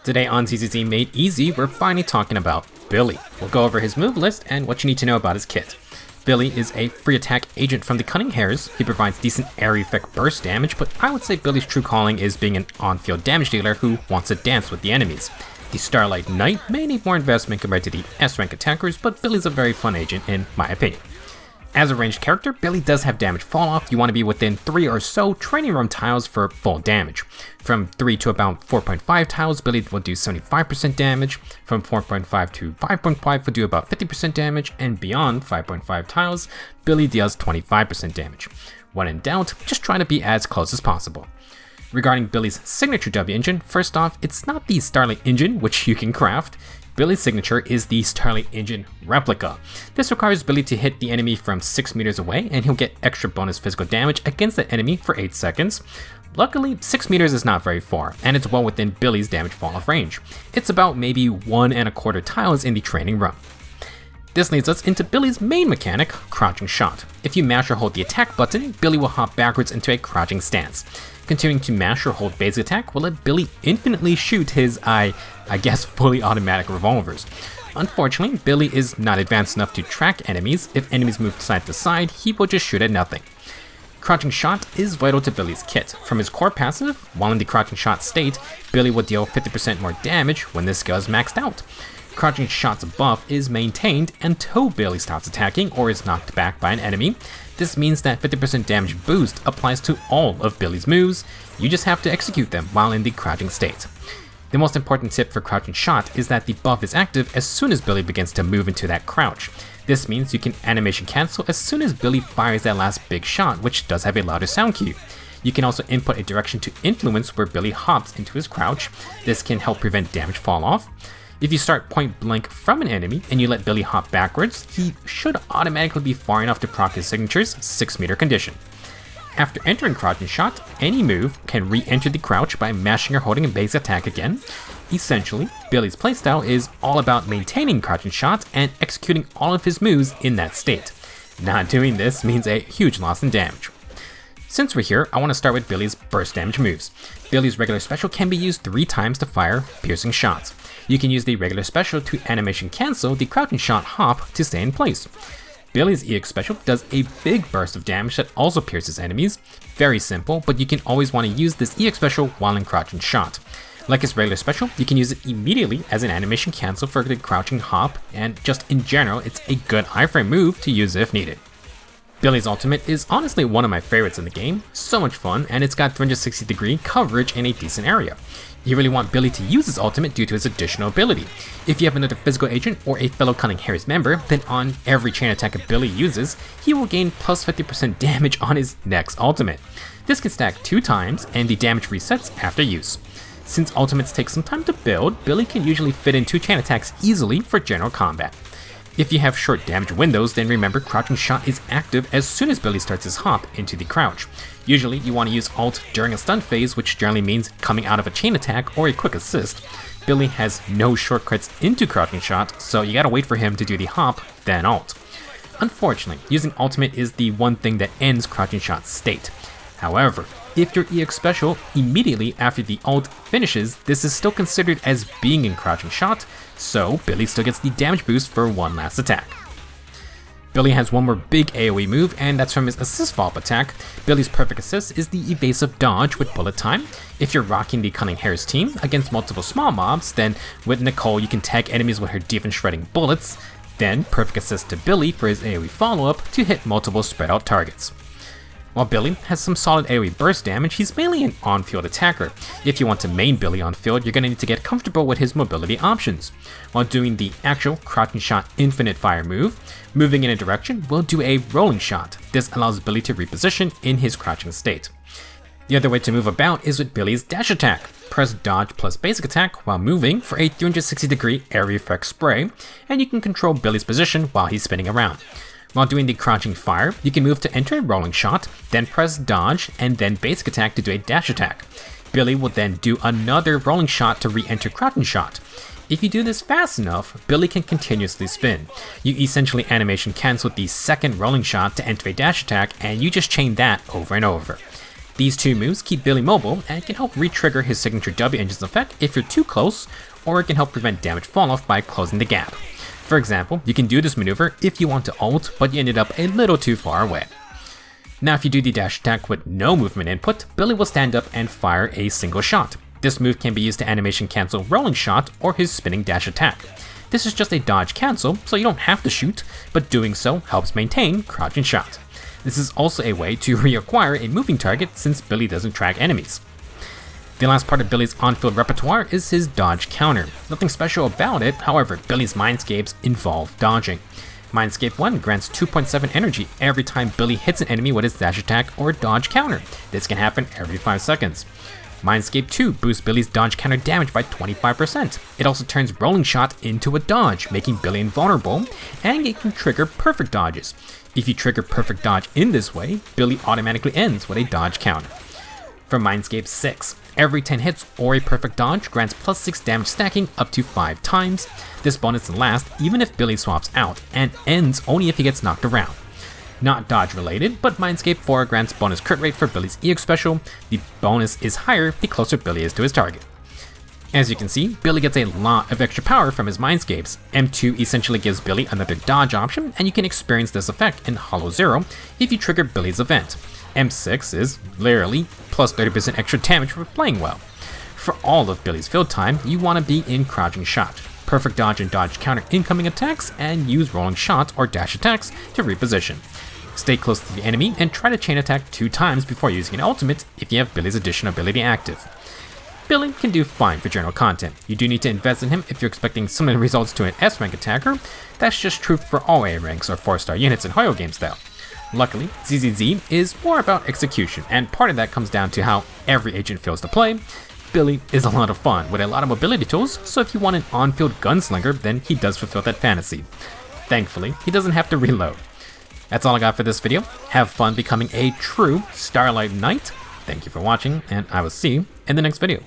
Today on ZZZ Made Easy, we're finally talking about Billy. We'll go over his move list and what you need to know about his kit. Billy is a free attack agent from the Cunning Hares. He provides decent area effect burst damage, but I would say Billy's true calling is being an on-field damage dealer who wants to dance with the enemies. The Starlight Knight may need more investment compared to the S-rank attackers, but Billy's a very fun agent in my opinion. As a ranged character, Billy does have damage Falloff. You want to be within 3 or so training room tiles for full damage. From 3 to about 4.5 tiles, Billy will do 75% damage. From 4.5 to 5.5 will do about 50% damage, and beyond 5.5 tiles, Billy deals 25% damage. When in doubt, just try to be as close as possible. Regarding Billy's signature W engine, first off, it's not the Starlight engine, which you can craft. Billy's signature is the Starlight Engine Replica. This requires Billy to hit the enemy from 6 meters away, and he'll get extra bonus physical damage against the enemy for 8 seconds. Luckily, 6 meters is not very far, and it's well within Billy's damage fall-off range. It's about maybe 1¼ tiles in the training run. This leads us into Billy's main mechanic, Crouching Shot. If you mash or hold the attack button, Billy will hop backwards into a crouching stance. Continuing to mash or hold basic attack will let Billy infinitely shoot his, I guess, fully automatic revolvers. Unfortunately, Billy is not advanced enough to track enemies. If enemies move side to side, he will just shoot at nothing. Crouching Shot is vital to Billy's kit. From his core passive, while in the Crouching Shot state, Billy will deal 50% more damage when this skill is maxed out. Crouching Shot's buff is maintained until Billy stops attacking or is knocked back by an enemy. This means that 50% damage boost applies to all of Billy's moves. You just have to execute them while in the crouching state. The most important tip for Crouching Shot is that the buff is active as soon as Billy begins to move into that crouch. This means you can animation cancel as soon as Billy fires that last big shot, which does have a louder sound cue. You can also input a direction to influence where Billy hops into his crouch. This can help prevent damage fall off. If you start point blank from an enemy and you let Billy hop backwards, he should automatically be far enough to proc his signature's 6 meter condition. After entering Crouching Shot, any move can re-enter the crouch by mashing or holding a base attack again. Essentially, Billy's playstyle is all about maintaining Crouching Shot and executing all of his moves in that state. Not doing this means a huge loss in damage. Since we're here, I want to start with Billy's burst damage moves. Billy's regular special can be used 3 times to fire piercing shots. You can use the regular special to animation cancel the Crouching Shot hop to stay in place. Billy's EX special does a big burst of damage that also pierces enemies. Very simple, but you can always want to use this EX special while in Crouching Shot. Like his regular special, you can use it immediately as an animation cancel for the crouching hop, and just in general, it's a good iframe move to use if needed. Billy's ultimate is honestly one of my favorites in the game, so much fun, and it's got 360-degree coverage in a decent area. You really want Billy to use his ultimate due to his additional ability. If you have another physical agent or a fellow Cunning Hares member, then on every chain attack Billy uses, he will gain plus 50% damage on his next ultimate. This can stack 2 times, and the damage resets after use. Since ultimates take some time to build, Billy can usually fit in 2 chain attacks easily for general combat. If you have short damage windows, then remember Crouching Shot is active as soon as Billy starts his hop into the crouch. Usually you want to use ult during a stun phase, which generally means coming out of a chain attack or a quick assist. Billy has no shortcuts into Crouching Shot, so you gotta wait for him to do the hop, then ult. Unfortunately, using ultimate is the one thing that ends Crouching Shot's state. However, if your EX special immediately after the ult finishes, this is still considered as being in Crouching Shot, so Billy still gets the damage boost for one last attack. Billy has one more big AoE move, and that's from his assist follow-up attack. Billy's perfect assist is the Evasive dodge with bullet time. If you're rocking the Cunning Hares team against multiple small mobs, then with Nicole you can tag enemies with her defense shredding bullets, then perfect assist to Billy for his AoE follow-up to hit multiple spread out targets. While Billy has some solid AoE burst damage, he's mainly an on-field attacker. If you want to main Billy on field, you're going to need to get comfortable with his mobility options. While doing the actual Crouching Shot infinite fire move, moving in a direction will do a rolling shot. This allows Billy to reposition in his crouching state. The other way to move about is with Billy's dash attack. Press dodge plus basic attack while moving for a 360-degree area effect spray, and you can control Billy's position while he's spinning around. While doing the crouching fire, you can move to enter a rolling shot, then press dodge, and then basic attack to do a dash attack. Billy will then do another rolling shot to re-enter crouching shot. If you do this fast enough, Billy can continuously spin. You essentially animation cancel the second rolling shot to enter a dash attack, and you just chain that over and over. These two moves keep Billy mobile and can help re-trigger his signature W engine's effect if you're too close, or it can help prevent damage falloff by closing the gap. For example, you can do this maneuver if you want to ult, but you ended up a little too far away. Now if you do the dash attack with no movement input, Billy will stand up and fire a single shot. This move can be used to animation cancel rolling shot or his spinning dash attack. This is just a dodge cancel, so you don't have to shoot, but doing so helps maintain crouch and shot. This is also a way to reacquire a moving target since Billy doesn't track enemies. The last part of Billy's on-field repertoire is his dodge counter. Nothing special about it, however, Billy's Mindscapes involve dodging. Mindscape 1 grants 2.7 energy every time Billy hits an enemy with his dash attack or dodge counter. This can happen every 5 seconds. Mindscape 2 boosts Billy's dodge counter damage by 25%. It also turns rolling shot into a dodge, making Billy invulnerable, and it can trigger perfect dodges. If you trigger perfect dodge in this way, Billy automatically ends with a dodge counter. For Mindscape 6, every 10 hits or a perfect dodge grants +6 damage stacking up to 5 times. This bonus lasts even if Billy swaps out, and ends only if he gets knocked around. Not dodge related, but Mindscape 4 grants bonus crit rate for Billy's EX special. The bonus is higher the closer Billy is to his target. As you can see, Billy gets a lot of extra power from his Mindscapes. M2 essentially gives Billy another dodge option, and you can experience this effect in Hollow Zero if you trigger Billy's event. M6 is literally plus 30% extra damage for playing well. For all of Billy's field time, you want to be in crouching shot, perfect dodge and dodge counter incoming attacks, and use rolling shots or dash attacks to reposition. Stay close to the enemy and try to chain attack 2 times before using an ultimate if you have Billy's addition ability active. Billy can do fine for general content. You do need to invest in him if you're expecting similar results to an S rank attacker. That's just true for all A ranks or 4-star units in Hoyo games though. Luckily, ZZZ is more about execution, and part of that comes down to how every agent feels to play. Billy is a lot of fun with a lot of mobility tools, so if you want an on-field gunslinger, then he does fulfill that fantasy. Thankfully, he doesn't have to reload. That's all I got for this video. Have fun becoming a true Starlight Knight. Thank you for watching, and I will see you in the next video.